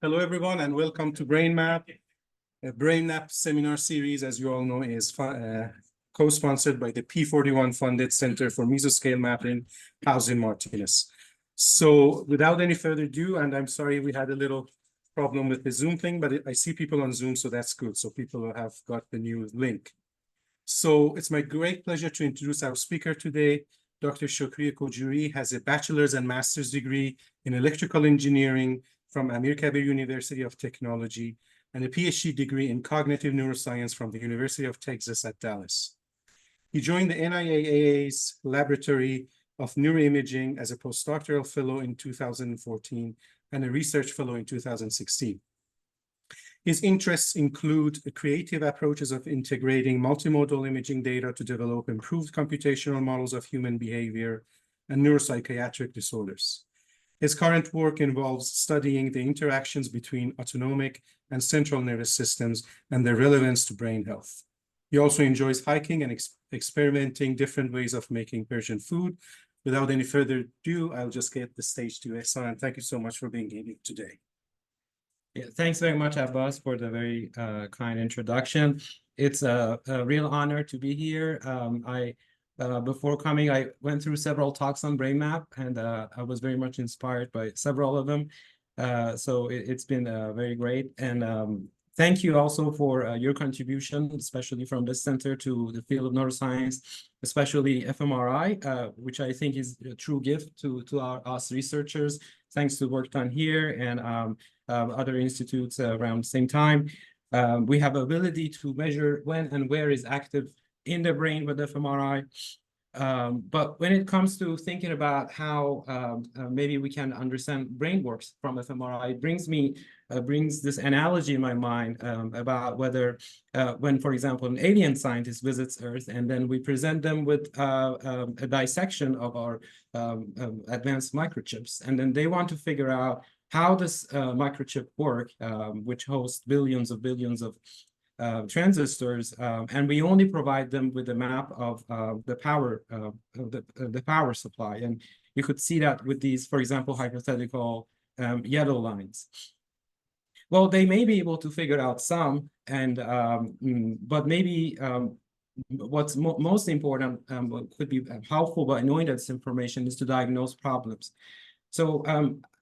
Hello, everyone, and welcome to BrainMap. BrainMap Seminar Series, as you all know, is co-sponsored by the P41 funded Center for Mesoscale Mapping, housed in Martinos. So without any further ado, and I'm sorry we had a little problem with the Zoom thing, but I see people on Zoom, so that's good. So people have got the new link. So it's my great pleasure to introduce our speaker today. Dr. Shokri Kojori has a bachelor's and master's degree in electrical engineering from Amir Kabir University of Technology and a PhD degree in cognitive neuroscience from the University of Texas at Dallas. He joined the NIAAA's Laboratory of Neuroimaging as a postdoctoral fellow in 2014 and a research fellow in 2016. His interests include the creative approaches of integrating multimodal imaging data to develop improved computational models of human behavior and neuropsychiatric disorders. His current work involves studying the interactions between autonomic and central nervous systems and their relevance to brain health. He also enjoys hiking and experimenting different ways of making Persian food. Without any further ado, I'll just get the stage to Ehsan. Thank you so much for being here today. Yeah, thanks very much, Abbas, for the very kind introduction. It's a real honor to be here. Before coming, I went through several talks on BrainMap, and I was very much inspired by several of them. So it's been very great. And thank you also for your contribution, especially from this center to the field of neuroscience, especially fMRI, which I think is a true gift to us researchers, thanks to work done here and other institutes around the same time. We have ability to measure when and where is active in the brain with fMRI. But when it comes to thinking about how maybe we can understand brain works from fMRI, it brings this analogy in my mind about whether when, for example, an alien scientist visits Earth and then we present them with a dissection of our advanced microchips, and then they want to figure out how this microchip work, which hosts billions of transistors, and we only provide them with a map of the power supply. And you could see that with these, for example, hypothetical yellow lines. Well, they may be able to figure out some, and but maybe what's most important, what could be helpful by knowing that this information is to diagnose problems. So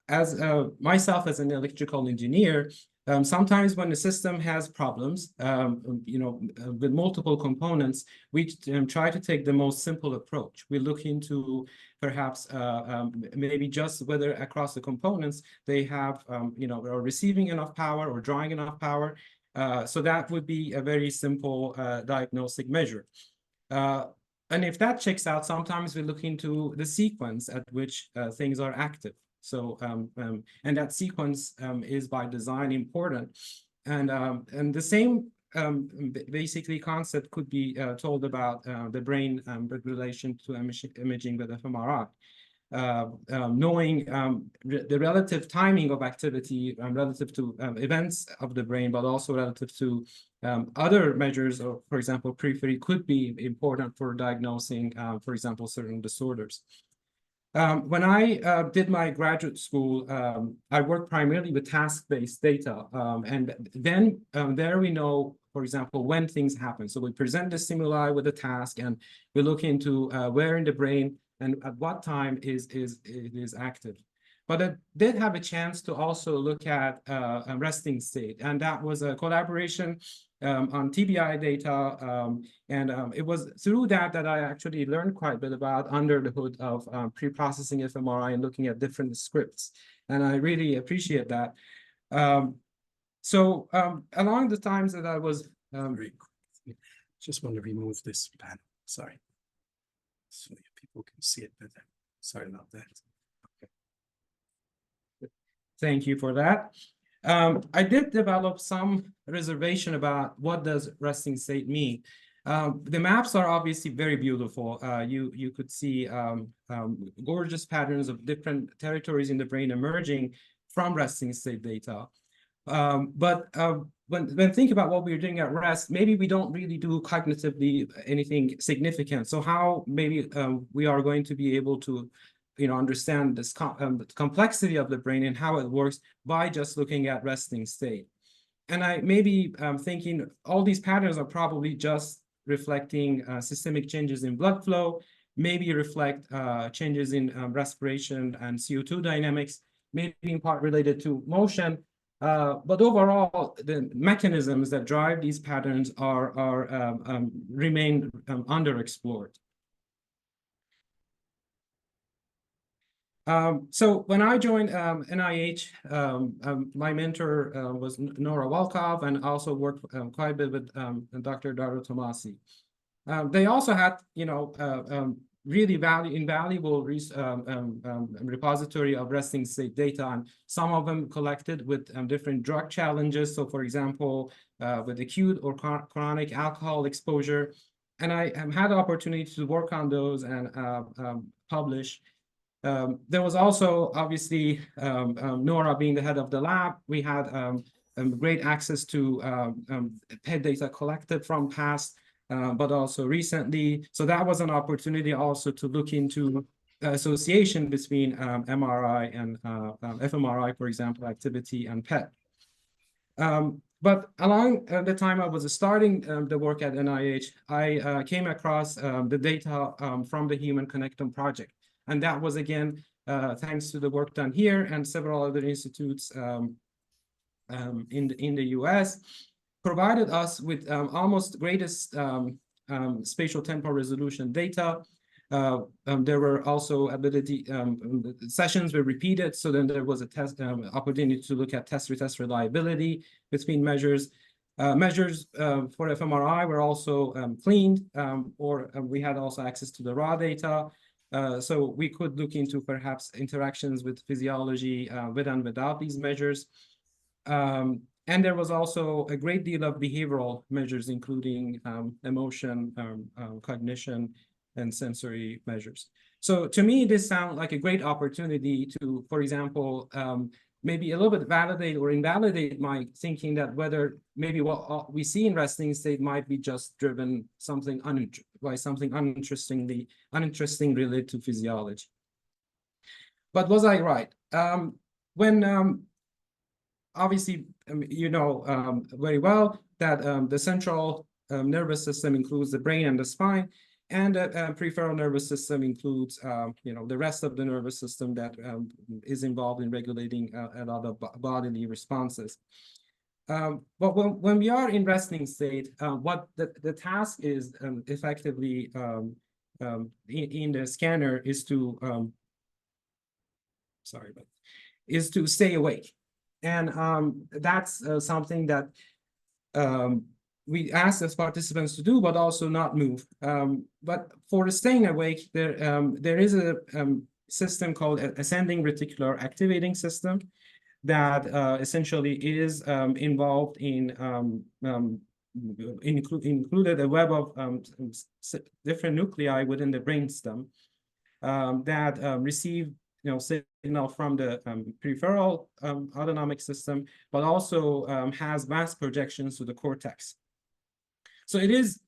as myself as an electrical engineer, sometimes when the system has problems, with multiple components, we try to take the most simple approach. We look into perhaps maybe just whether across the components they have, are receiving enough power or drawing enough power. So that would be a very simple diagnostic measure. And if that checks out, sometimes we look into the sequence at which things are active. So, and that sequence is by design important. And the same basically concept could be told about the brain regulation to imaging with fMRI. Knowing the relative timing of activity relative to events of the brain, but also relative to other measures of, for example, periphery could be important for diagnosing, for example, certain disorders. When I did my graduate school, I worked primarily with task-based data. And then there we know, for example, when things happen. So we present the stimuli with a task, and we look into where in the brain and at what time it is active. But I did have a chance to also look at a resting state, and that was a collaboration on TBI data, and it was through that I actually learned quite a bit about under the hood of pre-processing fMRI and looking at different scripts, and I really appreciate that. So along the times that I was just want to remove this panel, sorry, so people can see it better. Sorry about that. Okay. Thank you for that. I did develop some reservation about what does resting state mean. The maps are obviously very beautiful. You could see gorgeous patterns of different territories in the brain emerging from resting state data. But when think about what we're doing at rest, maybe we don't really do cognitively anything significant. So how maybe we are going to be able to understand this the complexity of the brain and how it works by just looking at resting state. And I may be thinking all these patterns are probably just reflecting systemic changes in blood flow, maybe reflect changes in respiration and CO2 dynamics, maybe in part related to motion. But overall, the mechanisms that drive these patterns remain underexplored. So when I joined NIH, my mentor was Nora Volkov, and also worked quite a bit with Dr. Dario Tomasi. They also had, really invaluable repository of resting state data, and some of them collected with different drug challenges. So, for example, with acute or chronic alcohol exposure, and I had the opportunity to work on those and publish. There was also, obviously, Nora being the head of the lab, we had great access to PET data collected from past, but also recently. So that was an opportunity also to look into association between MRI and fMRI, for example, activity and PET. But along the time I was starting the work at NIH, I came across the data from the Human Connectome project. And that was, again, thanks to the work done here and several other institutes in the US, provided us with almost greatest spatial temporal resolution data. There were also sessions were repeated, so then there was a test opportunity to look at test-retest reliability between measures. Measures for fMRI were also cleaned, or we had also access to the raw data. So we could look into perhaps interactions with physiology with and without these measures. And there was also a great deal of behavioral measures, including emotion, cognition, and sensory measures. So to me, this sounds like a great opportunity to, for example, maybe a little bit validate or invalidate my thinking that whether maybe what we see in resting state might be just driven by something uninteresting related to physiology. But was I right? When obviously, you know very well that the central nervous system includes the brain and the spine, and the peripheral nervous system includes, the rest of the nervous system that is involved in regulating a lot of bodily responses. But when we are in resting state, what the task is effectively in the scanner is to, is to stay awake. And that's something that we ask as participants to do, but also not move. But for staying awake, there is a system called ascending reticular activating system that essentially is involved in included a web of different nuclei within the brainstem that receive signal from the peripheral autonomic system, but also has mass projections to the cortex. So it's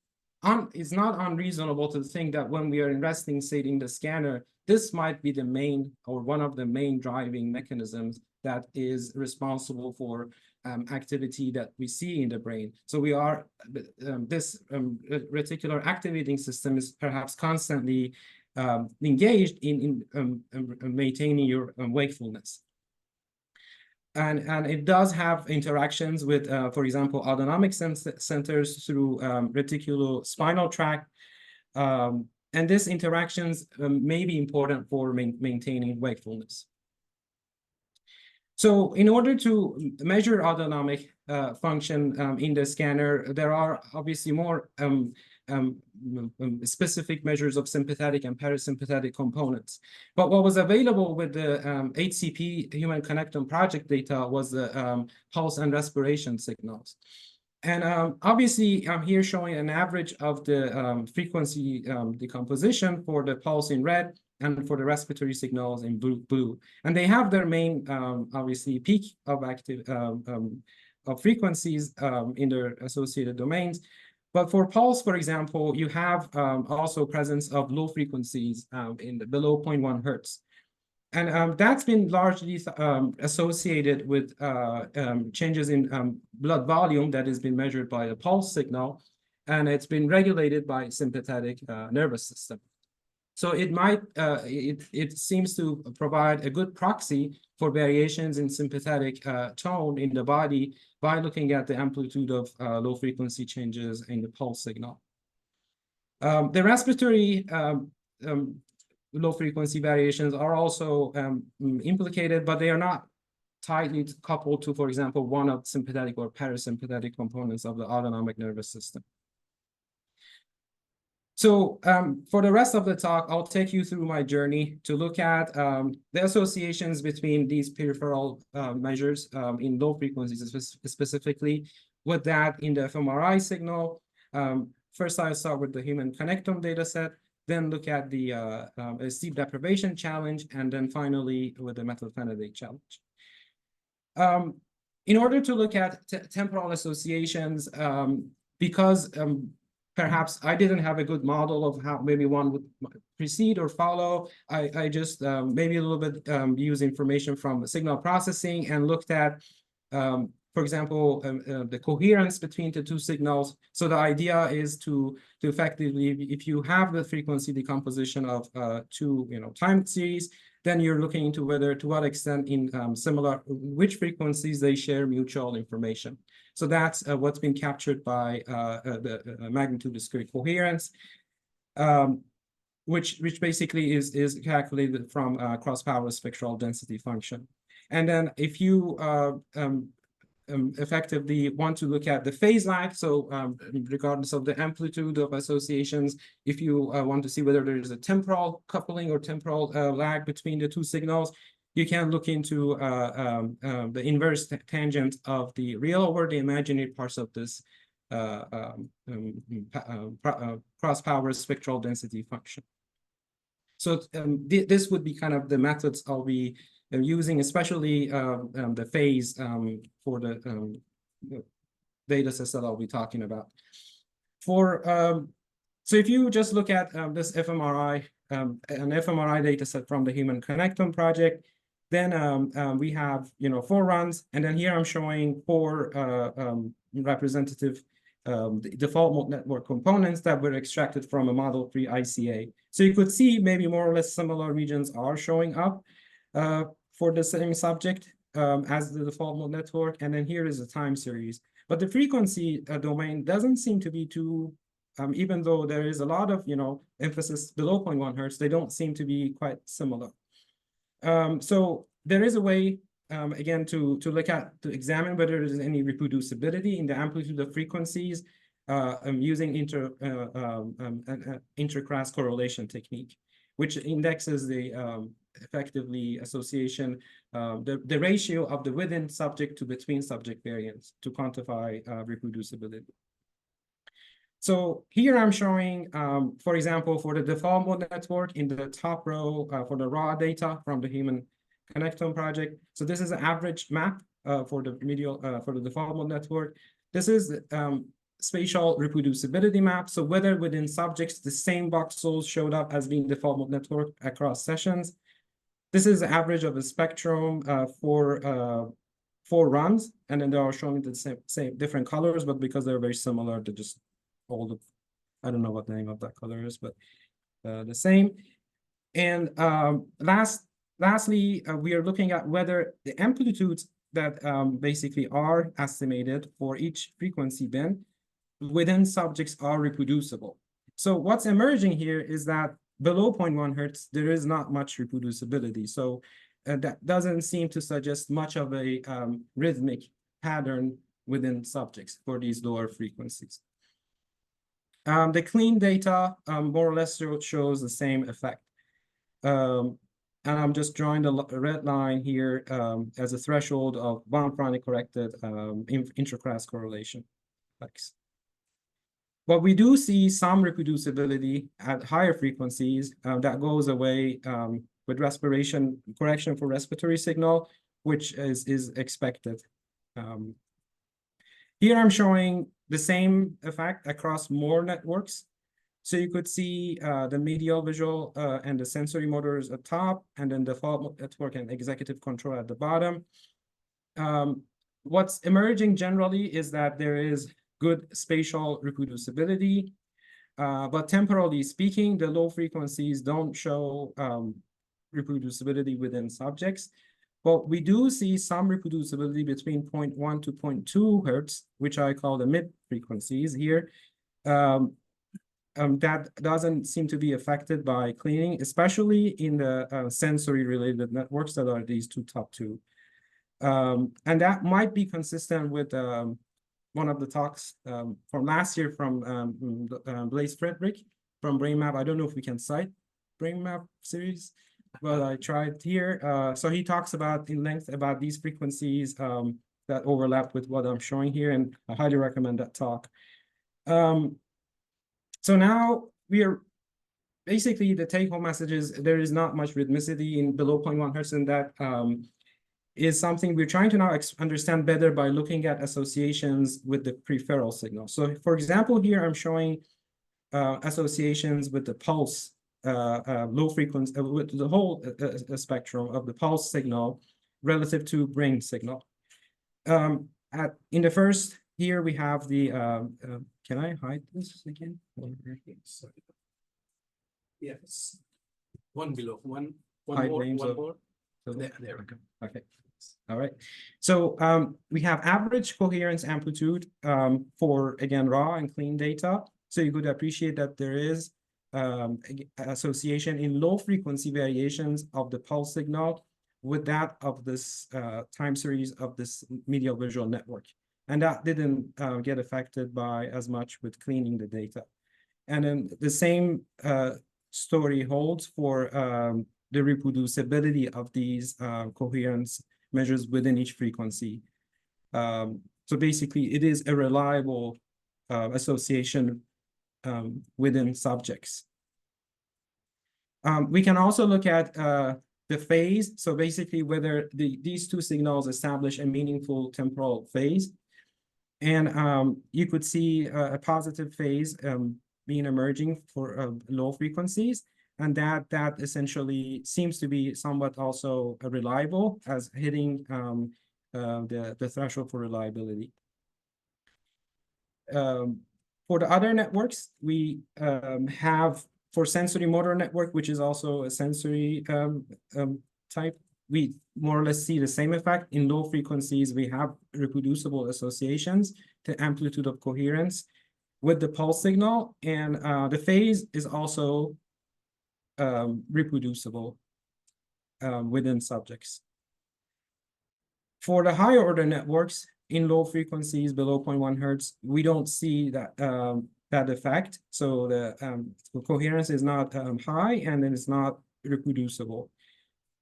not unreasonable to think that when we are in resting state in the scanner, this might be the main or one of the main driving mechanisms that is responsible for activity that we see in the brain. So we are, this reticular activating system is perhaps constantly engaged in maintaining your wakefulness. And it does have interactions with, for example, autonomic centers through reticulospinal tract. And these interactions may be important for maintaining wakefulness. So in order to measure autonomic function in the scanner, there are obviously more specific measures of sympathetic and parasympathetic components. But what was available with the HCP Human Connectome project data was the pulse and respiration signals. And obviously, I'm here showing an average of the frequency decomposition for the pulse in red and for the respiratory signals in blue. And they have their main, obviously, peak of of frequencies in their associated domains. But for pulse, for example, you have also presence of low frequencies in the below 0.1 hertz. And that's been largely associated with changes in blood volume that has been measured by a pulse signal, and it's been regulated by sympathetic nervous system. So it might, it seems to provide a good proxy for variations in sympathetic tone in the body by looking at the amplitude of low frequency changes in the pulse signal. The respiratory low frequency variations are also implicated, but they are not tightly coupled to, for example, one of sympathetic or parasympathetic components of the autonomic nervous system. So for the rest of the talk, I'll take you through my journey to look at the associations between these peripheral measures in low frequencies specifically, with that in the fMRI signal. First, I'll start with the human connectome data set, then look at the sleep deprivation challenge, and then finally with the methylphenidate challenge. In order to look at temporal associations, because perhaps I didn't have a good model of how maybe one would precede or follow, I just maybe a little bit use information from signal processing and looked at, for example, the coherence between the two signals. So the idea is to effectively, if you have the frequency decomposition of two time series, then you're looking into whether, to what extent in which frequencies they share mutual information. So that's what's been captured by the magnitude discrete coherence, which basically is calculated from cross-power spectral density function. And then if you effectively want to look at the phase lag, so regardless of the amplitude of associations, if you want to see whether there is a temporal coupling or temporal lag between the two signals, you can look into the inverse tangent of the real over the imaginary parts of this cross-power spectral density function. So this would be kind of the methods I'll be using, especially the phase for the data sets that I'll be talking about. So if you just look at this fMRI, an fMRI data set from the Human Connectome project, then we have 4 runs, and then here I'm showing 4 representative default mode network components that were extracted from a Model 3 ICA. So you could see maybe more or less similar regions are showing up for the same subject as the default mode network, and then here is a time series. But the frequency domain doesn't seem to be too, even though there is a lot of emphasis below 0.1 hertz, they don't seem to be quite similar. So there is a way, again, to examine whether there is any reproducibility in the amplitude of frequencies using interclass correlation technique, which indexes the effectively association, the ratio of the within subject to between subject variance to quantify reproducibility. So here I'm showing, for example, for the default mode network in the top row for the raw data from the Human Connectome project. So this is an average map for the default mode network. This is spatial reproducibility map. So whether within subjects the same voxels showed up as being default mode network across sessions. This is the average of a spectrum for 4 runs, and then they are showing the same different colors, but because they're very similar, they're just all the, I don't know what the name of that color is, but the same. And lastly, we are looking at whether the amplitudes that basically are estimated for each frequency bin within subjects are reproducible. So what's emerging here is that below 0.1 hertz, there is not much reproducibility. So that doesn't seem to suggest much of a rhythmic pattern within subjects for these lower frequencies. The clean data more or less shows the same effect. And I'm just drawing the red line here as a threshold of one-finely corrected intraclass correlation effects. But we do see some reproducibility at higher frequencies that goes away with respiration correction for respiratory signal, which is expected. Here I'm showing the same effect across more networks. So you could see the medial visual and the sensory motors at top, and then the fault network and executive control at the bottom. What's emerging generally is that there is good spatial reproducibility, but temporally speaking, the low frequencies don't show reproducibility within subjects. But we do see some reproducibility between 0.1 to 0.2 hertz, which I call the mid frequencies here. That doesn't seem to be affected by cleaning, especially in the sensory-related networks that are these top two. And that might be consistent with one of the talks from last year from Blaise Frederick from BrainMap. I don't know if we can cite BrainMap series, but I tried here. So he talks about in length about these frequencies that overlap with what I'm showing here, and I highly recommend that talk. So now we are basically the take-home message is there is not much rhythmicity in below 0.1 hertz, and that is something we're trying to now understand better by looking at associations with the peripheral signal. So for example, here I'm showing associations with the pulse, low frequency, with the whole spectrum of the pulse signal relative to brain signal. In the first, here we have the, can I hide this again? Yes. One below, one Hide more, names one of- more. So There we go. okay. All right. So we have average coherence amplitude for, again, raw and clean data. So you could appreciate that there is association in low frequency variations of the pulse signal with that of this time series of this medial visual network. And that didn't get affected by as much with cleaning the data. And then the same story holds for the reproducibility of these coherence measures within each frequency. So basically, it is a reliable association within subjects. We can also look at the phase. So basically, whether these two signals establish a meaningful temporal phase. And you could see a positive phase being emerging for low frequencies. And that essentially seems to be somewhat also reliable as hitting the threshold for reliability. For the other networks, we have for sensory motor network, which is also a sensory type, we more or less see the same effect. In low frequencies, we have reproducible associations to amplitude of coherence with the pulse signal, and the phase is also reproducible within subjects. For the higher order networks in low frequencies below 0.1 hertz, we don't see that that effect. So the coherence is not high, and then it's not reproducible.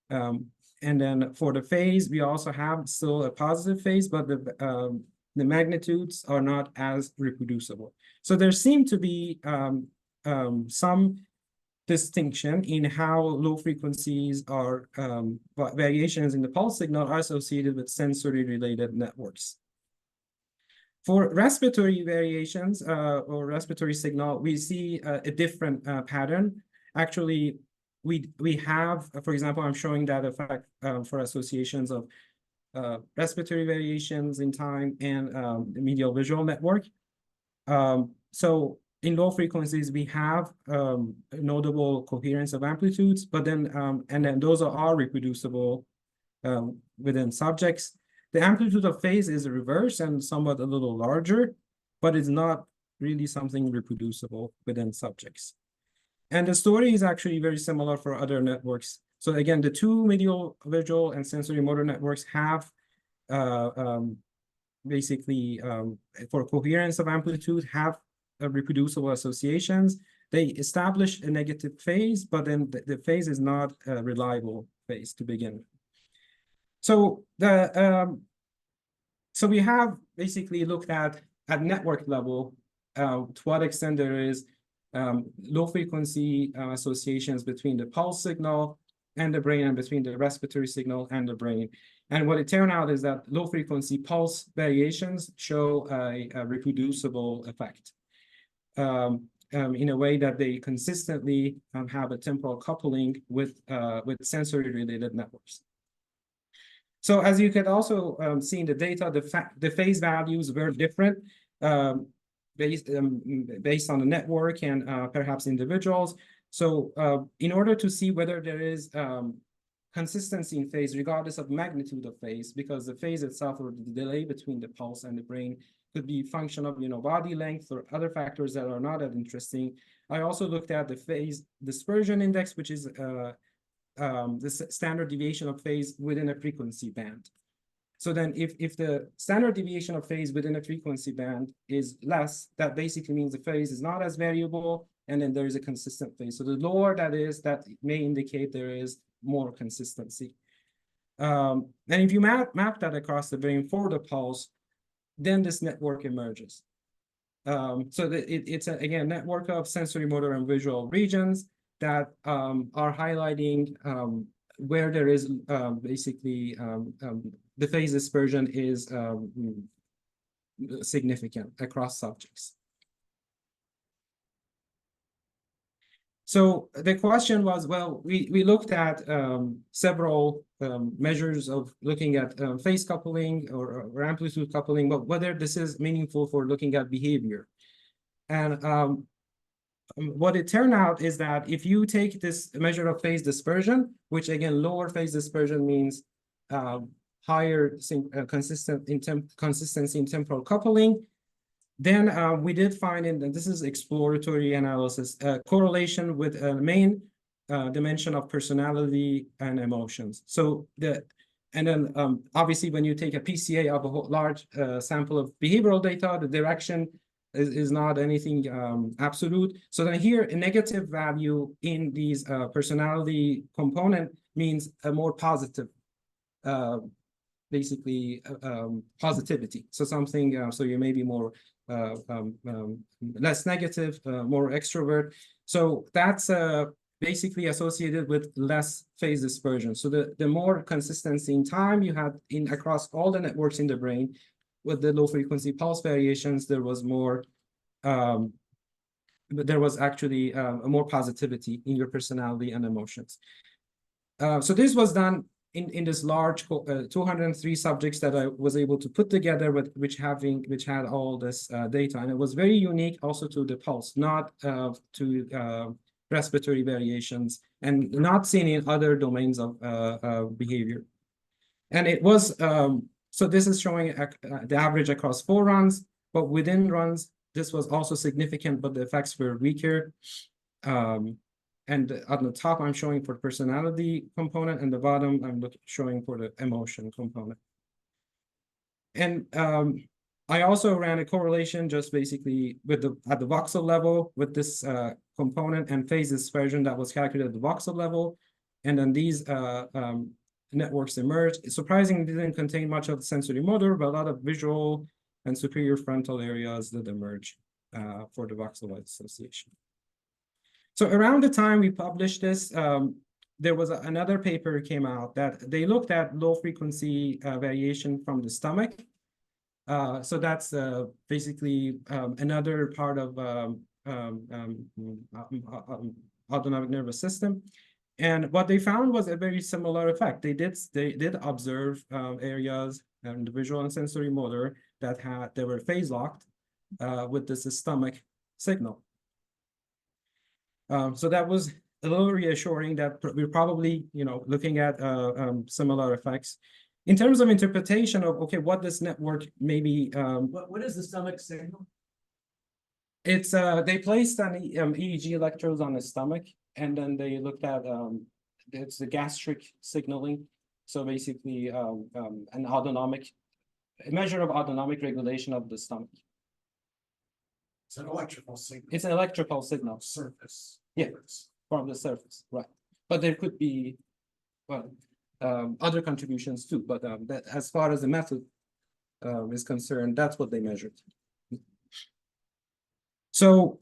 And then for the phase, we also have still a positive phase, but the magnitudes are not as reproducible. So there seem to be some distinction in how low frequencies are variations in the pulse signal are associated with sensory related networks. For respiratory variations or respiratory signal, we see a different pattern. Actually, we have, for example, I'm showing that effect for associations of respiratory variations in time and the medial visual network. So in low frequencies, we have notable coherence of amplitudes, but then, and then those are reproducible within subjects. The amplitude of phase is reverse and somewhat a little larger, but it's not really something reproducible within subjects. And the story is actually very similar for other networks. So again, the two medial visual and sensory motor networks have basically for coherence of amplitude have reproducible associations. They establish a negative phase, but then the phase is not a reliable phase to begin with. So so we have basically looked at network level to what extent there is low frequency associations between the pulse signal and the brain, and between the respiratory signal and the brain. And what it turned out is that low frequency pulse variations show a reproducible effect. in a way that they consistently have a temporal coupling with sensory-related networks. So as you can also see in the data, the phase values were different based on the network and perhaps individuals. So in order to see whether there is consistency in phase, regardless of magnitude of phase, because the phase itself or the delay between the pulse and the brain could be function of body length or other factors that are not that interesting. I also looked at the phase dispersion index, which is the standard deviation of phase within a frequency band. So then if the standard deviation of phase within a frequency band is less, that basically means the phase is not as variable, and then there is a consistent phase. So the lower that is, that may indicate there is more consistency. And if you map that across the brain for the pulse, then this network emerges. So it's again, network of sensory, motor, and visual regions that are highlighting where there is basically the phase dispersion is significant across subjects. So the question was, well, we looked at several measures of looking at phase coupling or amplitude coupling, but whether this is meaningful for looking at behavior. And what it turned out is that if you take this measure of phase dispersion, which again, lower phase dispersion means higher consistency in temporal coupling, then we did find, and this is exploratory analysis, correlation with a main dimension of personality and emotions. So obviously when you take a PCA of a large sample of behavioral data, the direction is not anything absolute. So then here, a negative value in these personality component means a more positive, basically positivity. So something, so you may be more less negative, more extrovert. So that's basically associated with less phase dispersion. So the more consistency in time you had across all the networks in the brain, with the low frequency pulse variations, there was more, there was actually more positivity in your personality and emotions. So this was done in this large 203 subjects that I was able to put together, which had all this data, and it was very unique also to the pulse, not to respiratory variations, and not seen in other domains of behavior. And it was so this is showing the average across 4 runs, but within runs this was also significant, but the effects were weaker. And on the top, I'm showing for personality component, and the bottom, I'm showing for the emotion component. And I also ran a correlation just basically with at the voxel level with this component and phase dispersion that was calculated at the voxel level. And then these networks emerged. Surprisingly, they didn't contain much of the sensory motor, but a lot of visual and superior frontal areas that emerge for the voxel association. So around the time we published this, there was another paper came out that they looked at low frequency variation from the stomach. So that's basically another part of autonomic nervous system. And what they found was a very similar effect. They did observe areas and the visual and sensory motor that they were phase locked with this stomach signal. So that was a little reassuring that we're probably, looking at similar effects. In terms of interpretation of, okay, what this network maybe... what is the stomach signal? It's, they placed an EEG electrodes on the stomach, and then they looked at, it's the gastric signaling. So basically a measure of autonomic regulation of the stomach. It's an electrical signal. It's an electrical signal. Surface. Yeah, from the surface, right. But there could be, well, other contributions too, but that as far as the method is concerned, that's what they measured. So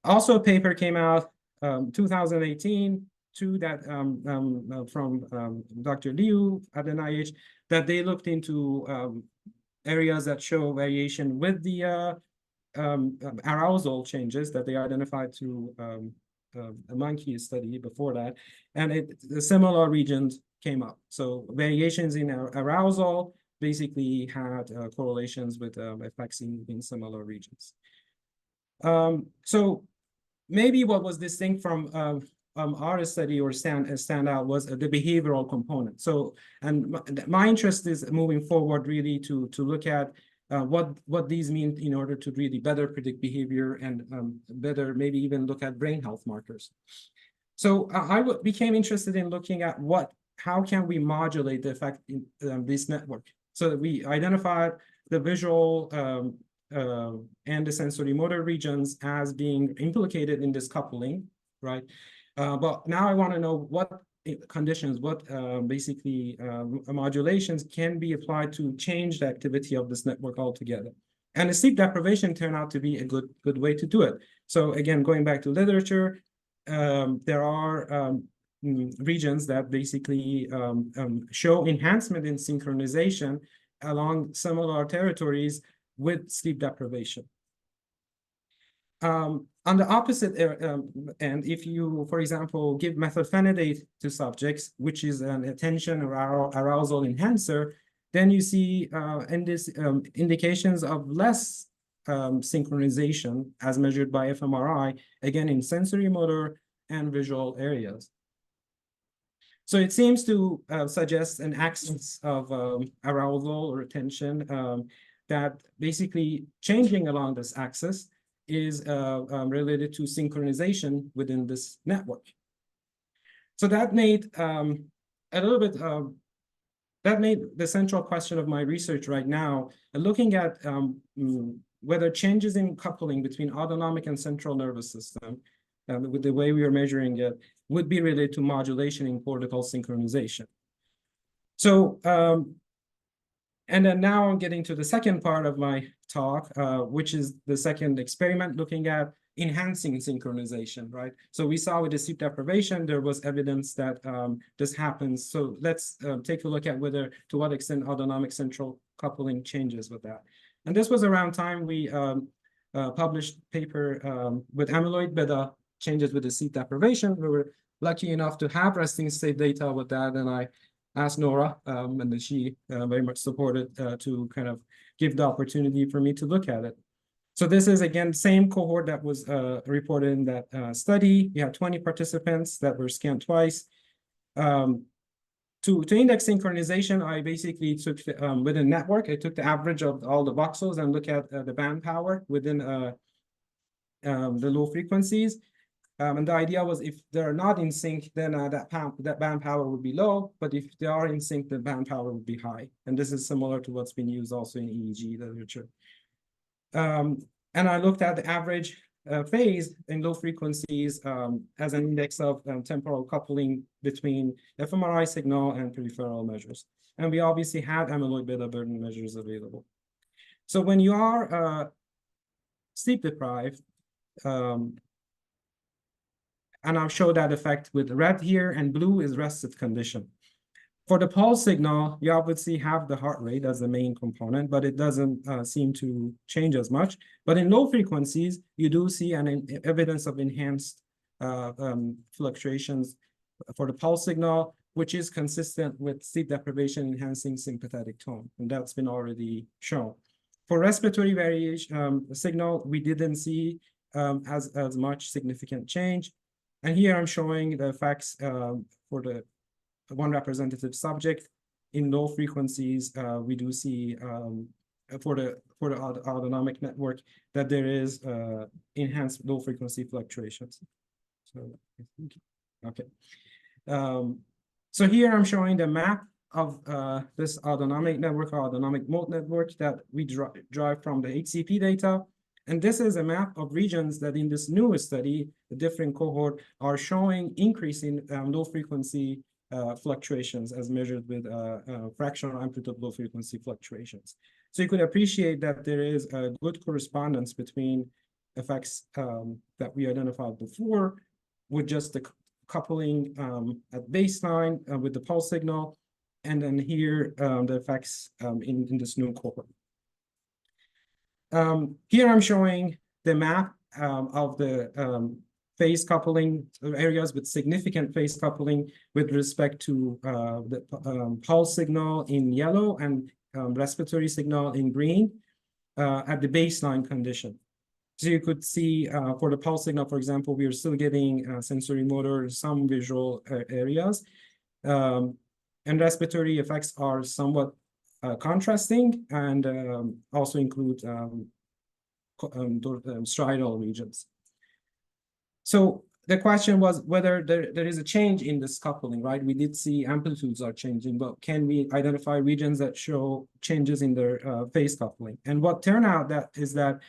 also a paper came out 2018 too, that from Dr. Liu at NIH, that they looked into areas that show variation with the arousal changes that they identified through a monkey study before that, and the similar regions came up. So variations in arousal basically had correlations with effects in similar regions. So maybe what was distinct from our study or stand out was the behavioral component. So, and my interest is moving forward really to look at what these mean in order to really better predict behavior and better maybe even look at brain health markers. So I became interested in looking at how can we modulate the effect in this network. So that we identified the visual and the sensory motor regions as being implicated in this coupling, right? But now I want to know what conditions, what basically modulations can be applied to change the activity of this network altogether. And the sleep deprivation turned out to be a good way to do it. So again, going back to literature, there are regions that basically show enhancement in synchronization along similar territories with sleep deprivation. On the opposite end, if you, for example, give methylphenidate to subjects, which is an attention or arousal enhancer, then you see in this indications of less synchronization as measured by fMRI, again in sensory motor and visual areas. So it seems to suggest an axis of arousal or attention that basically changing along this axis is related to synchronization within this network. So that made that made the central question of my research right now, looking at whether changes in coupling between autonomic and central nervous system, with the way we are measuring it, would be related to modulation in cortical synchronization. So, and then now I'm getting to the second part of my talk, which is the second experiment looking at enhancing synchronization, right? So we saw with the sleep deprivation, there was evidence that this happens. So let's take a look at to what extent autonomic central coupling changes with that. And this was around time we published paper with amyloid beta changes with the sleep deprivation. We were lucky enough to have resting state data with that, and I asked Nora, and then she very much supported to kind of give the opportunity for me to look at it. So this is, again, same cohort that was reported in that study. We had 20 participants that were scanned twice. To index synchronization, I basically took, within network, I took the average of all the voxels and look at the band power within the low frequencies. And the idea was if they're not in sync, then that band power would be low, but if they are in sync, the band power would be high. And this is similar to what's been used also in EEG literature. And I looked at the average phase in low frequencies as an index of temporal coupling between fMRI signal and peripheral measures. And we obviously had amyloid beta burden measures available. So when you are sleep deprived, and I'll show that effect with red here, and blue is rested condition. For the pulse signal, you obviously have the heart rate as the main component, but it doesn't seem to change as much. But in low frequencies, you do see an evidence of enhanced fluctuations for the pulse signal, which is consistent with sleep deprivation enhancing sympathetic tone, and that's been already shown. For respiratory variation signal, we didn't see as much significant change. And here I'm showing the effects for the one representative subject in low frequencies. We do see for the autonomic network that there is enhanced low frequency fluctuations. So okay. So here I'm showing the map of this autonomic network or autonomic mode network that we drive from the HCP data. And this is a map of regions that in this newest study, the different cohort are showing increasing low frequency fluctuations as measured with fractional amplitude low frequency fluctuations. So you could appreciate that there is a good correspondence between effects that we identified before with just the coupling at baseline with the pulse signal, and then here the effects in this new cohort. Here I'm showing the map of the phase coupling areas with significant phase coupling with respect to the pulse signal in yellow and respiratory signal in green at the baseline condition. So you could see for the pulse signal, for example, we are still getting sensory motor, some visual areas. And respiratory effects are somewhat contrasting and also include striatal regions. So the question was whether there is a change in this coupling, right? We did see amplitudes are changing, but can we identify regions that show changes in their phase coupling? And what turned out is that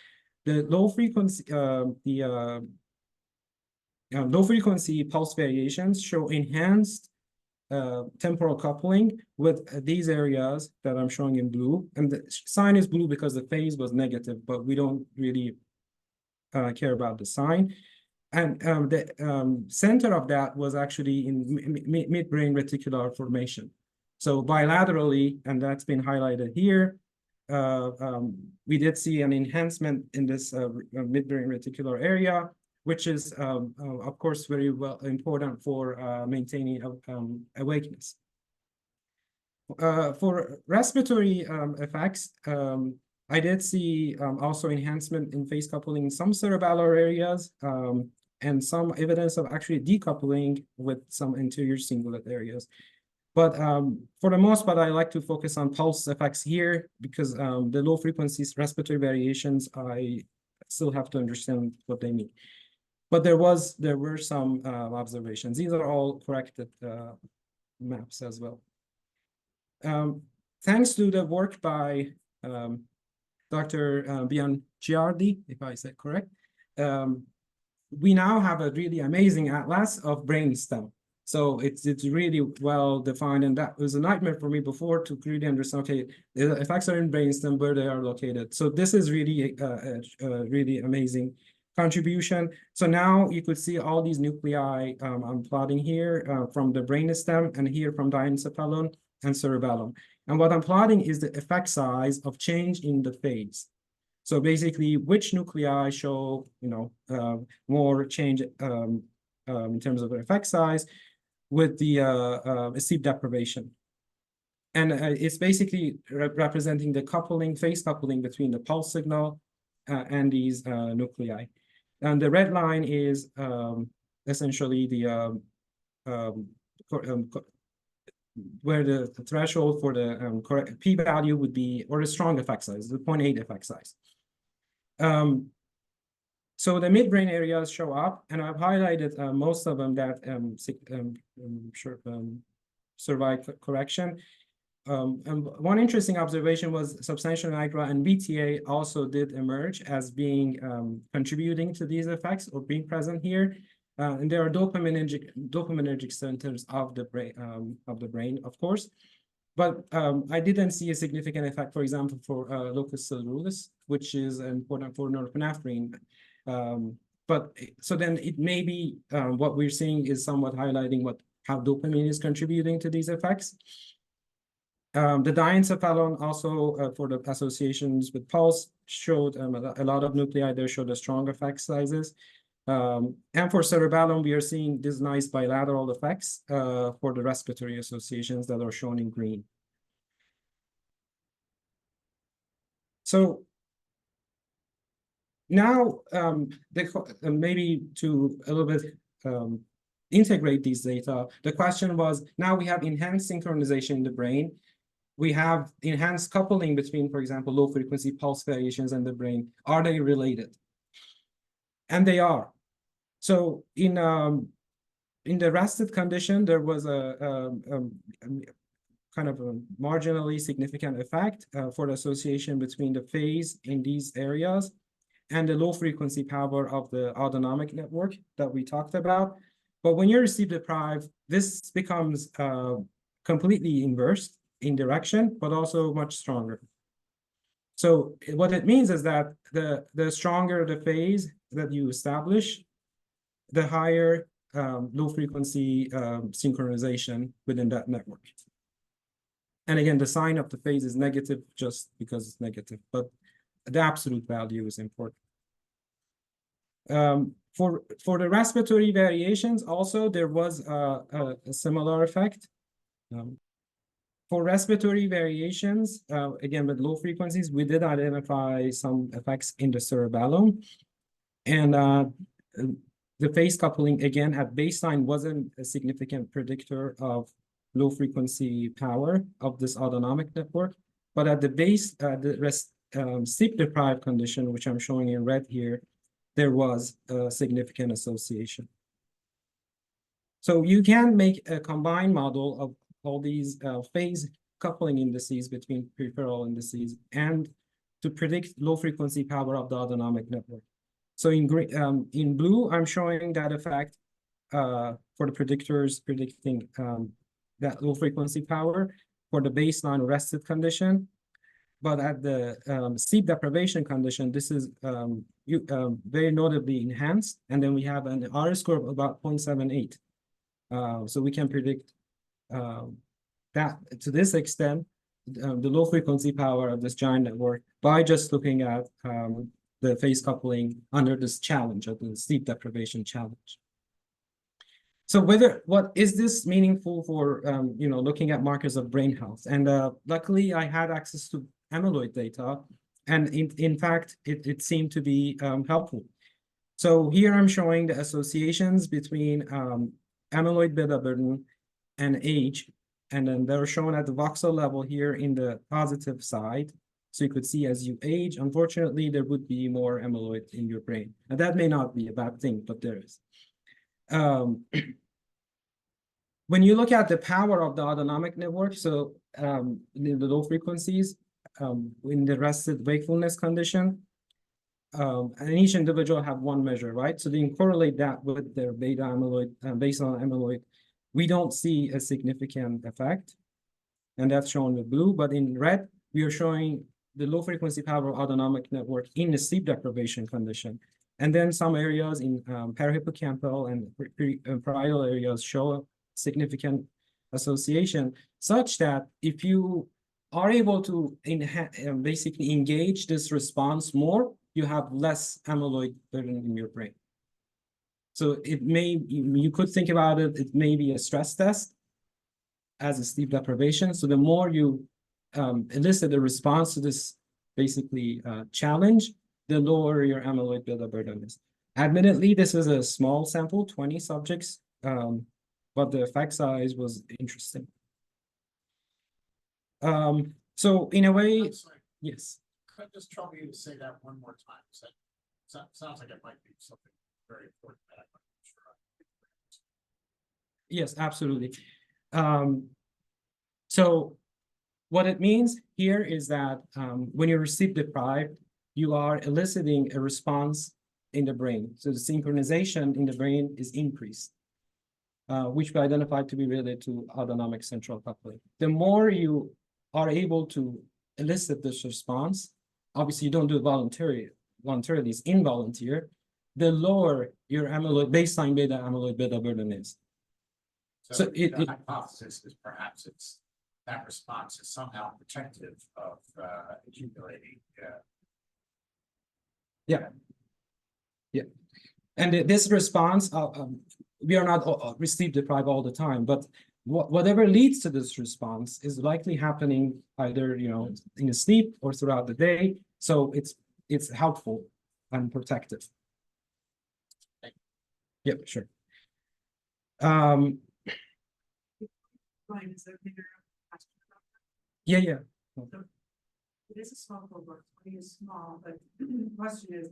the low frequency, low frequency pulse variations show enhanced temporal coupling with these areas that I'm showing in blue. And the sign is blue because the phase was negative, but we don't really care about the sign. And the center of that was actually in midbrain reticular formation. So bilaterally, and that's been highlighted here, we did see an enhancement in this midbrain reticular area, which is, of course, very well important for maintaining awakeness. For respiratory effects, I did see also enhancement in phase coupling in some cerebellar areas and some evidence of actually decoupling with some anterior cingulate areas. But for the most part, I like to focus on pulse effects here because the low frequencies respiratory variations, I still have to understand what they mean. But there were some observations. These are all corrected maps as well. Thanks to the work by Dr. Bianchiardi, if I said correct, we now have a really amazing atlas of brainstem. So it's really well defined, and that was a nightmare for me before to really understand, okay, the effects are in brainstem, where they are located. So this is really a really amazing contribution. So now you could see all these nuclei I'm plotting here from the brainstem and here from diencephalon and cerebellum. And what I'm plotting is the effect size of change in the phase. So basically, which nuclei show, more change in terms of effect size with the sleep deprivation. And it's basically representing the coupling, phase coupling between the pulse signal and these nuclei. And the red line is essentially the where the threshold for the correct p-value would be, or a strong effect size, the 0.8 effect size. So the midbrain areas show up, and I've highlighted most of them that survive correction. And one interesting observation was substantia nigra and VTA also did emerge as being contributing to these effects or being present here. And there are dopaminergic centers of the brain, of course. But I didn't see a significant effect, for example, for locus ceruleus, which is important for norepinephrine. But so then it may be what we're seeing is somewhat highlighting how dopamine is contributing to these effects. The diencephalon also for the associations with pulse showed a lot of nuclei there showed a strong effect sizes. And for cerebellum, we are seeing these nice bilateral effects for the respiratory associations that are shown in green. So now, maybe to a little bit integrate these data, the question was, now we have enhanced synchronization in the brain. We have enhanced coupling between, for example, low frequency pulse variations and the brain. Are they related? And they are. So in the rested condition, there was a kind of a marginally significant effect for the association between the phase in these areas and the low frequency power of the autonomic network that we talked about. But when you're sleep deprived, this becomes completely inversed in direction, but also much stronger. So what it means is that the stronger the phase that you establish, the higher low frequency synchronization within that network. And again, the sign of the phase is negative just because it's negative, but the absolute value is important. For the respiratory variations, also there was a similar effect. For respiratory variations, again with low frequencies, we did identify some effects in the cerebellum, and the phase coupling again at baseline wasn't a significant predictor of low frequency power of this autonomic network, but at the base, sleep deprived condition, which I'm showing in red here, there was a significant association. So you can make a combined model of all these phase coupling indices between peripheral indices and to predict low frequency power of the autonomic network. So in blue, I'm showing that effect for the predictors predicting that low frequency power for the baseline rested condition. But at the sleep deprivation condition, this is very notably enhanced. And then we have an R score of about 0.78. So we can predict that to this extent, the low frequency power of this giant network by just looking at the phase coupling under this challenge of the sleep deprivation challenge. So what is this meaningful for looking at markers of brain health? And luckily I had access to amyloid data, and in fact it seemed to be helpful. So here I'm showing the associations between amyloid beta burden and age, and then they're shown at the voxel level here in the positive side. So you could see as you age, unfortunately, there would be more amyloid in your brain. And that may not be a bad thing, but there is. When you look at the power of the autonomic network, so in the low frequencies, in the rested wakefulness condition, and each individual have one measure, right? So they can correlate that with their beta amyloid, baseline amyloid. We don't see a significant effect, and that's shown with blue. But in red, we are showing the low frequency power of autonomic network in the sleep deprivation condition. And then some areas in parahippocampal and parietal areas show a significant association, such that if you are able to basically engage this response more, you have less amyloid burden in your brain. So you could think about it, it may be a stress test as a sleep deprivation. So the more you elicit a response to this basically challenge, the lower your amyloid beta burden is. Admittedly, this is a small sample, 20 subjects, but the effect size was interesting. So in a way, yes. Could I just trouble you to say that one more time? So sounds like it might be something very important that I'm not sure. Yes, absolutely. So what it means here is that when you're sleep deprived, you are eliciting a response in the brain. So the synchronization in the brain is increased, which we identified to be related to autonomic central coupling. The more you are able to elicit this response, obviously you don't do it voluntarily, it's involuntary, the lower your amyloid, baseline beta amyloid beta burden is. So the hypothesis is perhaps that response is somehow protective of accumulating. Yeah. And this response, we are not sleep deprived all the time, but whatever leads to this response is likely happening either in the sleep or throughout the day. So it's helpful and protective. Yeah, sure. Brian, is there a bigger question about that? Yeah. So it is a small cohort, 20 is small, but the question is,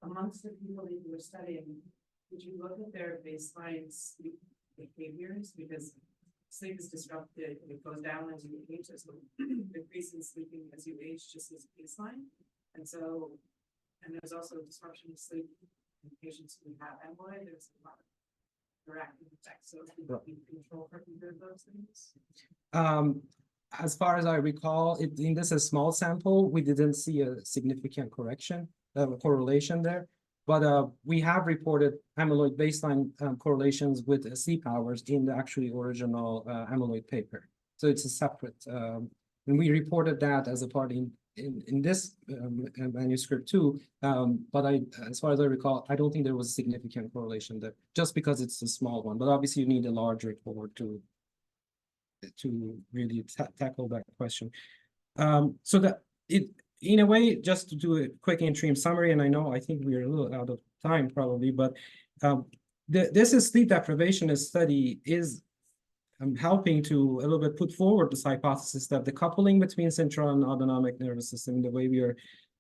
amongst the people that you were studying, did you look at their baseline sleep behaviors? Because sleep is disrupted, it goes down as you age, so decrease in sleeping as you age just as baseline. And there's also disruption of sleep in patients who have amyloid. There's a lot of interacting effects. So you control for either of those things. As far as I recall, in this a small sample, we didn't see a significant correlation there. But we have reported amyloid baseline correlations with sleep hours in the actually original amyloid paper. So it's a separate, and we reported that as a part in in this manuscript too. But as far as I recall, I don't think there was a significant correlation there, just because it's a small one. But obviously, you need a larger cohort to really tackle that question. So that in a way, just to do a quick interim summary, and I think we're a little out of time probably, but this is sleep deprivation study is helping to a little bit put forward this hypothesis that the coupling between central and autonomic nervous system, the way we are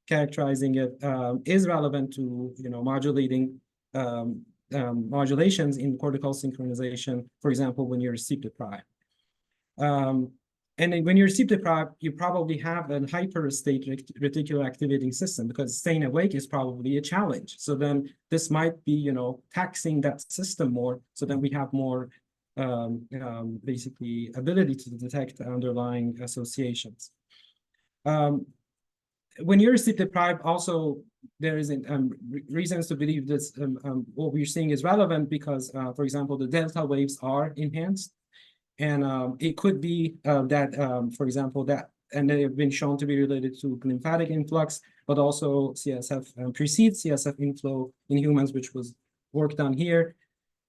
characterizing it, is relevant to modulating modulations in cortical synchronization, for example, when you're sleep deprived. And then when you're sleep deprived, you probably have a hyperstate reticular activating system, because staying awake is probably a challenge. So then this might be, taxing that system more. So then we have more basically ability to detect underlying associations. When you're sleep deprived, also there is reasons to believe this. What we're seeing is relevant because, for example, the delta waves are enhanced. And it could be that, for example, and they have been shown to be related to lymphatic influx, but also CSF precedes CSF inflow in humans, which was work done here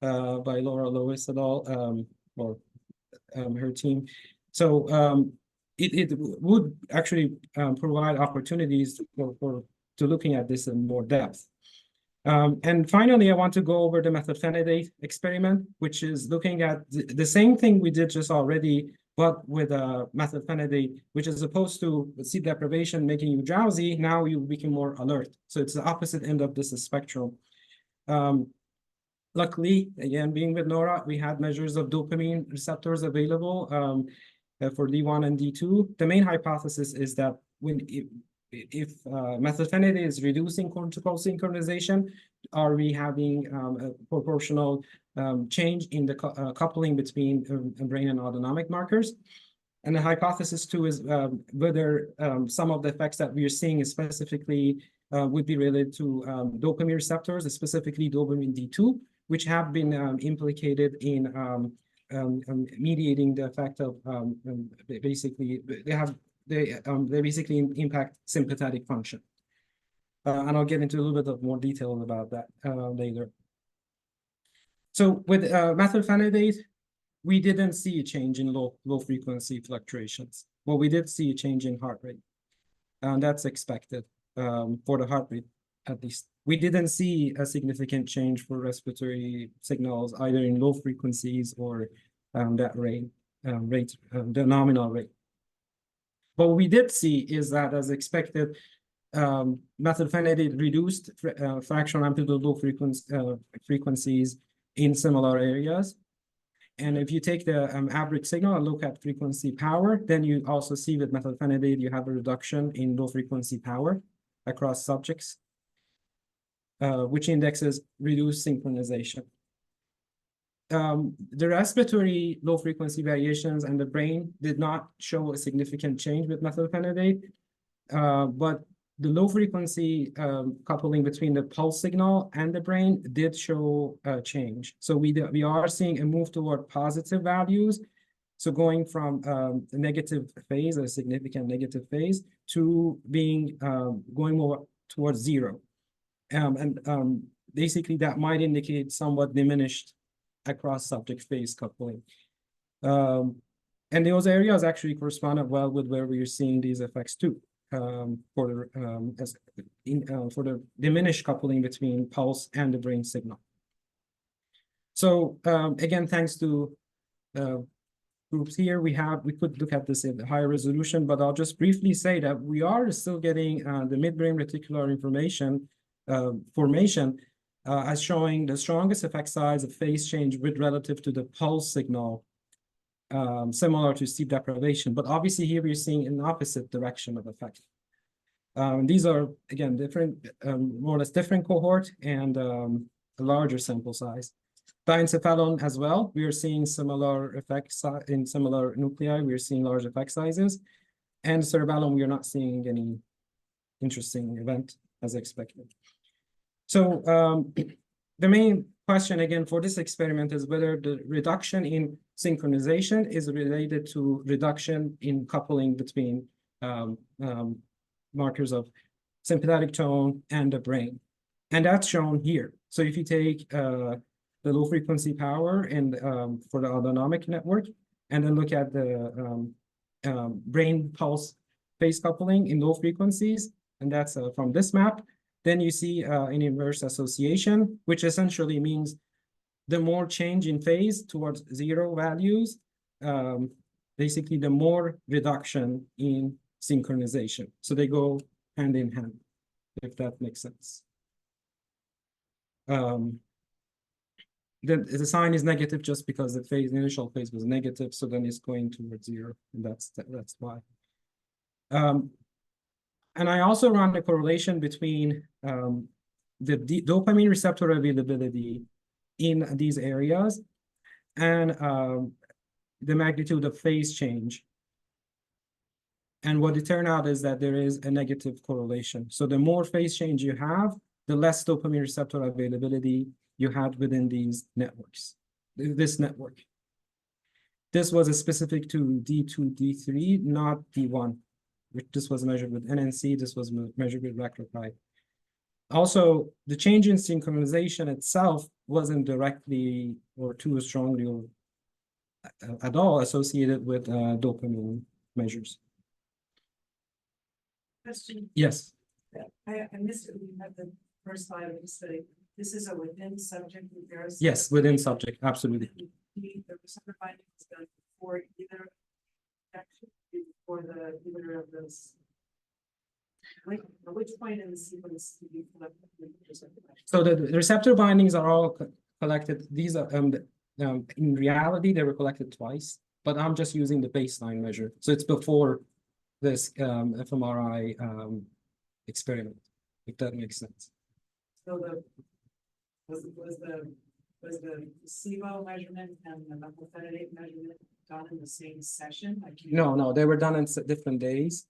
by Laura Lewis et al. Or her team. So it would actually provide opportunities to looking at this in more depth. And finally, I want to go over the methylphenidate experiment, which is looking at the same thing we did just already, but with methylphenidate, which is opposed to sleep deprivation making you drowsy, now you become more alert. So it's the opposite end of this spectrum. Luckily, again, being with Nora, we had measures of dopamine receptors available for D1 and D2. The main hypothesis is that if methylphenidate is reducing cortical synchronization, are we having a proportional change in the coupling between brain and autonomic markers? And the hypothesis too is whether some of the effects that we are seeing specifically would be related to dopamine receptors, specifically dopamine D2, which have been implicated in mediating the effect of basically they basically impact sympathetic function. And I'll get into a little bit of more detail about that later. So with methylphenidate, we didn't see a change in low frequency fluctuations. Well, we did see a change in heart rate, and that's expected for the heart rate at least. We didn't see a significant change for respiratory signals either in low frequencies or that the nominal rate. But what we did see is that, as expected, methylphenidate reduced fractional amplitude low frequencies in similar areas. And if you take the average signal and look at frequency power, then you also see with methylphenidate, you have a reduction in low frequency power across subjects, which indexes reduced synchronization. The respiratory low frequency variations and the brain did not show a significant change with methylphenidate, but the low frequency coupling between the pulse signal and the brain did show a change. So we are seeing a move toward positive values. So going from a negative phase, a significant negative phase, to being going more towards zero. Basically that might indicate somewhat diminished across subject phase coupling. And those areas actually corresponded well with where we are seeing these effects too, for the diminished coupling between pulse and the brain signal. So again, thanks to groups here, we could look at this in higher resolution, but I'll just briefly say that we are still getting the midbrain reticular information formation as showing the strongest effect size of phase change with relative to the pulse signal, similar to sleep deprivation. But obviously here we're seeing an opposite direction of effect. These are, again, different, more or less different cohort and a larger sample size. Diencephalon as well, we are seeing similar effects in similar nuclei. We are seeing large effect sizes. And cerebellum, we are not seeing any interesting event as expected. So the main question again for this experiment is whether the reduction in synchronization is related to reduction in coupling between markers of sympathetic tone and the brain. And that's shown here. So if you take the low frequency power and for the autonomic network, and then look at the brain pulse phase coupling in low frequencies, and that's from this map, then you see an inverse association, which essentially means the more change in phase towards zero values, basically the more reduction in synchronization. So they go hand in hand, if that makes sense. The sign is negative just because the initial phase was negative, so then it's going towards zero, and that's why. And I also run the correlation between the dopamine receptor availability in these areas and the magnitude of phase change. And what it turned out is that there is a negative correlation. So the more phase change you have, the less dopamine receptor availability you had within these networks, this network. This was specific to D2, D3, not D1. This was measured with NNC, this was measured with Rectified. Also, the change in synchronization itself wasn't directly or too strongly or at all associated with dopamine measures. Question. Yes. I missed it. We had the first slide of the study. This is a within subject comparison. Yes, within subject, absolutely. The receptor binding is done for either for the either of those. At which point in the sequence do you collect the receptor binding? So the receptor bindings are all collected. These are in reality they were collected twice, but I'm just using the baseline measure. So it's before this fMRI experiment, if that makes sense. So was the placebo measurement and the methylphenidate measurement done in the same session? No, they were done on different days.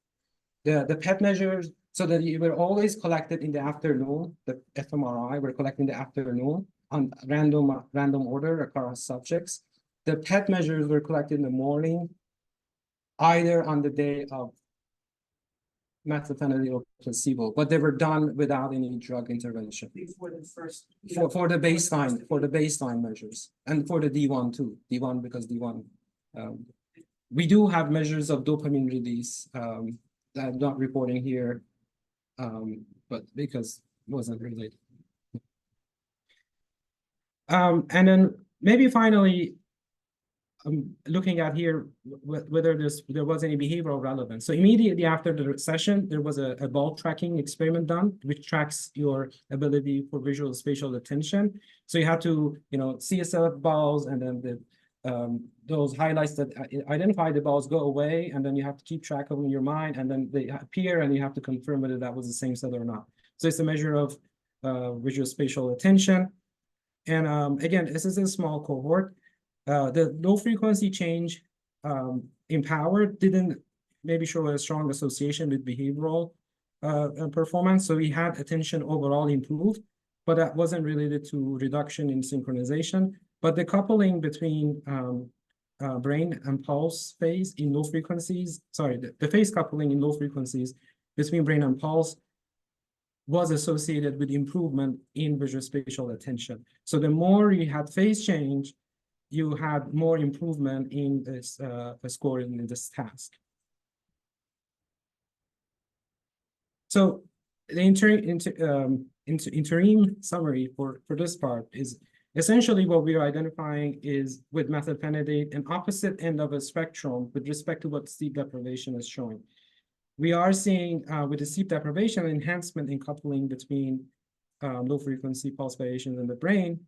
The PET measures, so that you were always collected in the afternoon. The fMRI were collected in the afternoon on random order across subjects. The PET measures were collected in the morning, either on the day of methylphenidate or placebo, but they were done without any drug intervention. Before the first. For the baseline measures, and for the D1 too. D1 because D1, we do have measures of dopamine release that I'm not reporting here, but because it wasn't related. And then maybe finally, looking at here whether there was any behavioral relevance. So immediately after the session, there was a ball tracking experiment done, which tracks your ability for visual spatial attention. So you have to, see a set of balls, and then those highlights that identify the balls go away, and then you have to keep track of them in your mind, and then they appear, and you have to confirm whether that was the same set or not. So it's a measure of visual spatial attention. And again, this is a small cohort. The low frequency change in power didn't maybe show a strong association with behavioral performance. So we had attention overall improved, but that wasn't related to reduction in synchronization. But the coupling between brain and pulse phase in low frequencies, the phase coupling in low frequencies between brain and pulse was associated with improvement in visual spatial attention. So the more you had phase change, you had more improvement in this score in this task. So the interim summary for this part is essentially what we are identifying is with methylphenidate an opposite end of a spectrum with respect to what sleep deprivation is showing. We are seeing with the sleep deprivation enhancement in coupling between low frequency pulse variations in the brain.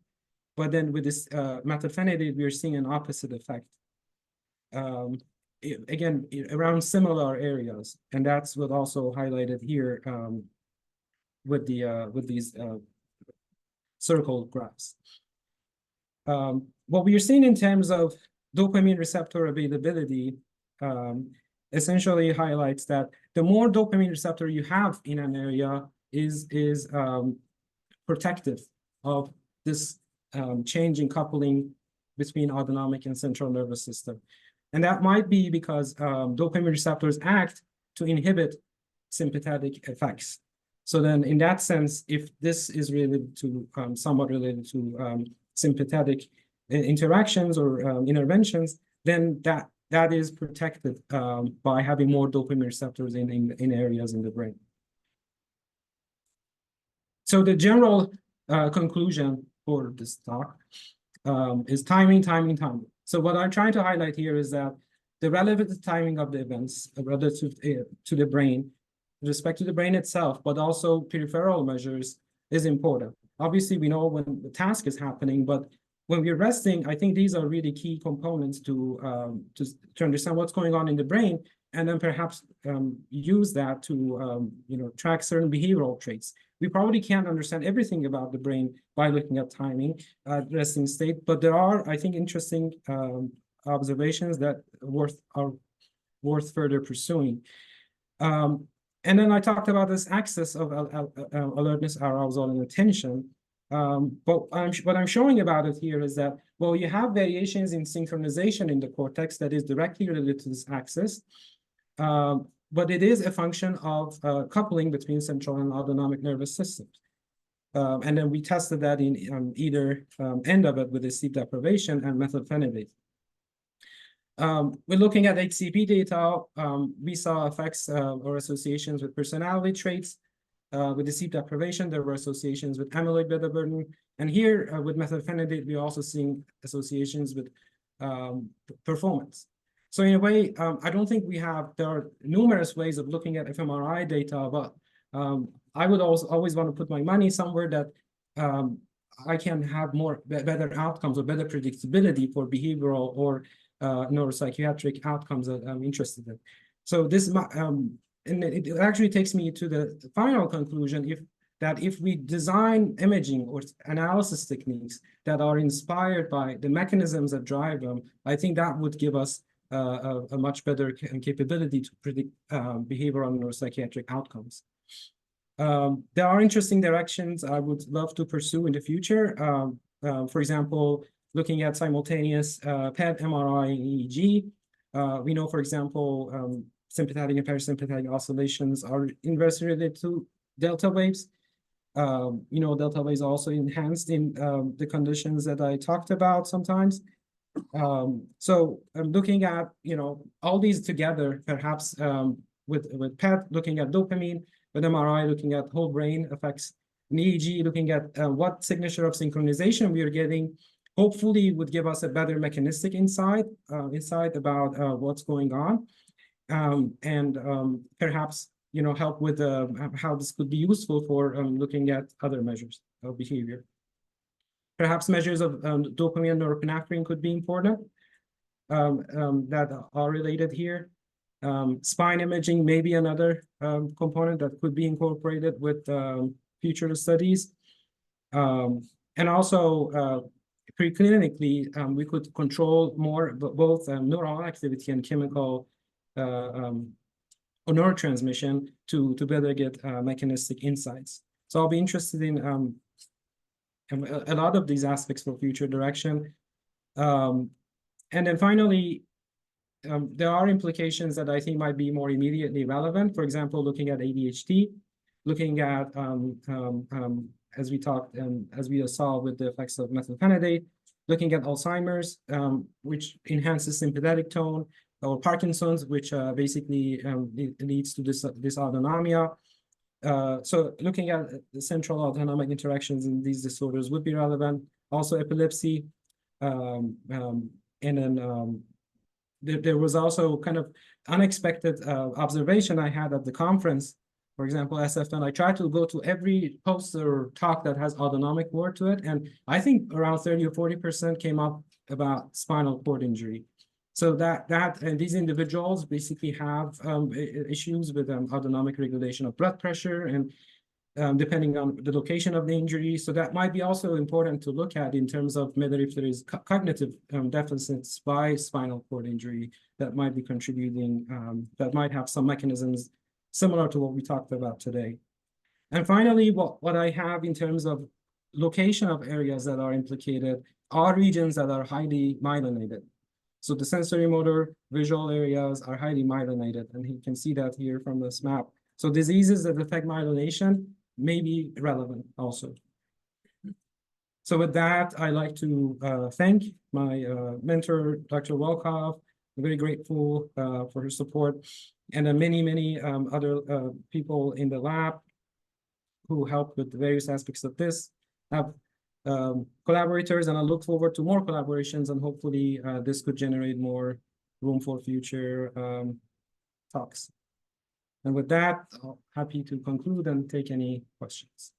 But then with this methylphenidate, we are seeing an opposite effect. Again, around similar areas, and that's what also highlighted here with these circle graphs. What we are seeing in terms of dopamine receptor availability essentially highlights that the more dopamine receptor you have in an area is protective of this change in coupling between autonomic and central nervous system. And that might be because dopamine receptors act to inhibit sympathetic effects. So then in that sense, if this is related to somewhat related to sympathetic interactions or interventions, then that is protected by having more dopamine receptors in areas in the brain. So the general conclusion for this talk is timing. So what I'm trying to highlight here is that the relative timing of the events relative to the brain, with respect to the brain itself, but also peripheral measures is important. Obviously, we know when the task is happening, but when we're resting, I think these are really key components to understand what's going on in the brain, and then perhaps use that to track certain behavioral traits. We probably can't understand everything about the brain by looking at timing, resting state, but there are, I think, interesting observations that are worth further pursuing. And then I talked about this axis of alertness, arousal, and attention. But what I'm showing about it here is that, well, you have variations in synchronization in the cortex that is directly related to this axis. But it is a function of coupling between central and autonomic nervous systems. And then we tested that in either end of it with the sleep deprivation and methylphenidate. We're looking at HCP data. We saw effects or associations with personality traits. With the sleep deprivation, there were associations with amyloid beta burden. And here with methylphenidate, we're also seeing associations with performance. So in a way, I don't think there are numerous ways of looking at fMRI data, but I would always want to put my money somewhere that I can have better outcomes or better predictability for behavioral or neuropsychiatric outcomes that I'm interested in. So this, and it actually takes me to the final conclusion, if we design imaging or analysis techniques that are inspired by the mechanisms that drive them, I think that would give us a much better capability to predict behavioral and neuropsychiatric outcomes. There are interesting directions I would love to pursue in the future. For example, looking at simultaneous PET, MRI, and EEG. We know, for example, sympathetic and parasympathetic oscillations are inversely related to delta waves. Delta waves are also enhanced in the conditions that I talked about sometimes. So I'm looking at, all these together, perhaps with PET, looking at dopamine, with MRI, looking at whole brain effects, and EEG, looking at what signature of synchronization we are getting, hopefully would give us a better mechanistic insight about what's going on, and perhaps, help with how this could be useful for looking at other measures of behavior. Perhaps measures of dopamine and norepinephrine could be important that are related here. Spine imaging may be another component that could be incorporated with future studies. And also preclinically, we could control more both neural activity and chemical or neurotransmission to better get mechanistic insights. So I'll be interested in a lot of these aspects for future direction. And then finally, there are implications that I think might be more immediately relevant. For example, looking at ADHD, looking at, as we talked, as we saw with the effects of methylphenidate, looking at Alzheimer's, which enhances sympathetic tone, or Parkinson's, which basically leads to dysautonomia. So looking at the central autonomic interactions in these disorders would be relevant. Also epilepsy. And then there was also kind of unexpected observation I had at the conference. For example, SF10, I tried to go to every poster or talk that has autonomic word to it. And I think around 30 or 40% came up about spinal cord injury. So and these individuals basically have issues with autonomic regulation of blood pressure and depending on the location of the injury. So that might be also important to look at in terms of whether if there is cognitive deficits by spinal cord injury that might be contributing, that might have some mechanisms similar to what we talked about today. And finally, what I have in terms of location of areas that are implicated are regions that are highly myelinated. So the sensory motor visual areas are highly myelinated, and you can see that here from this map. So diseases that affect myelination may be relevant also. So with that, I'd like to thank my mentor, Dr. Welkoff. I'm very grateful for her support, and many other people in the lab who helped with the various aspects of this. I have collaborators, and I look forward to more collaborations, and hopefully this could generate more room for future talks. And with that, I'm happy to conclude and take any questions.